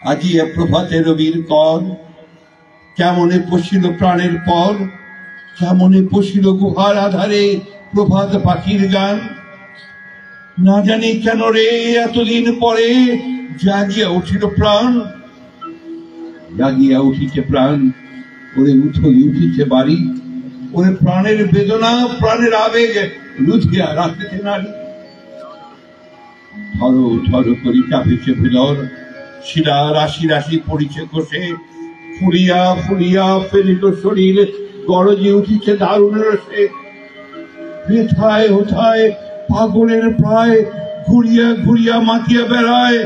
আজিয়া প্রভাতে রবির কর, কেমনে পশিল প্রাণের পর, কেমনে পশিল গুহার আধারে প্রভাত পাখির গান। না জানি কেন রে এতদিন পরে জাগিয়া উঠিল প্রাণ, জাগিয়া উঠিছে প্রাণ, ওরে উথলি উঠিছে বাড়ি, ওরে প্রাণের বেদনা প্রাণের আবেগ লুধিয়া রাখিতে নারী। থরো থরো করি কাঁপিছে ভুদর, শিরা রাশি রাশি পড়িছে কোষে, ফুলিয়া ফুলিয়া ফেলিল শরীর, গরজে উঠিছে দারুণ রসে। হেথায় হোথায় পাগলের প্রায় ঘুরিয়া ঘুরিয়া মাতিয়া বেড়ায়,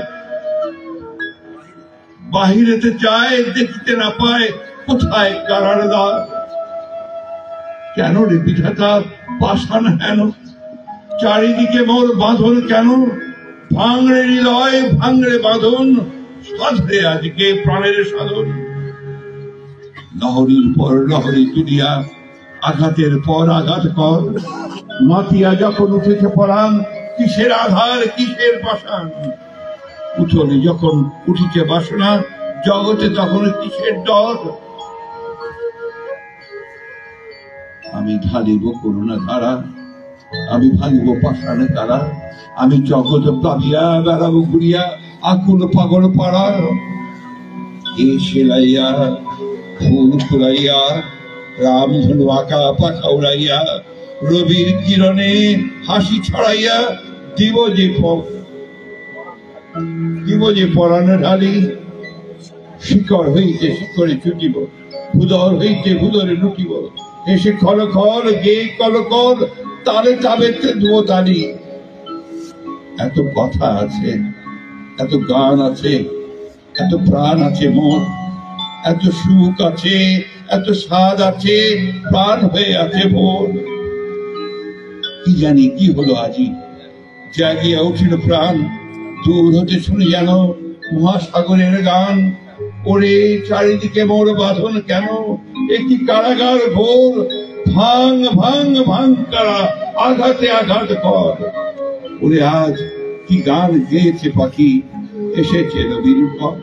বাহিরেতে যায় দেখিতে না পায় কোথায় কারার দ্বার। কেন রে বিধাতা পাষাণ হেন, চারিদিকে মোর বাঁধন কেন, ভাঙড়ে হৃদয় ভাঙড়ে বাঁধন, সাধরে আজকে প্রাণের সাধন। লহরীর পর লহরী তুলিয়া আঘাতের পর আঘাত কর, মাতিয়া যখন উঠেছে পরাণ, কিসের আধার কিসের পাষাণ। উঠোনে যখন উঠিছে বাসনা, জগতে তখন কিসের ডর। আমি ঢালিব করুণা ধারা, আমি ভাঙিব পাষাণে তারা, আমি জগৎ প্লাবিয়া বেড়াবো ঘুরিয়া আকুল পাগল পাড়া। এ সেলাইয়া ফুল ফুলাইয়া রামধনু আঁকা পাখা উড়াইয়া, রবির কিরণে হাসি ছড়াইয়া দিব যে পরাণে ঢালি। শিকড় হইতে শিকড়ে ছুটিব, ভুদর হইতে ভুদরে লুটিব, এসে খল খল গে কল কল, তালে তাবেতে দুও তালি। এত কথা আছে, এত গান আছে, এত প্রাণ আছে মোর, এত সুখ আছে, এত স্বাদ আছে, প্রাণ হয়ে আছে ভোর। কি জানি কি হলো আজি, জাগিয়া উঠিল প্রাণ, দূর হতে শুনি যেন মহাসাগরের গান। ওরে চারিদিকে মোর বাঁধন কেন, একটি কারাগার ঘোর, ভাঙ ভাঙ ভাঙ কারা, আঘাতে আঘাত কর। ওরে আজ কি গান গেয়েছে পাখি, এসেছে নবীর পর।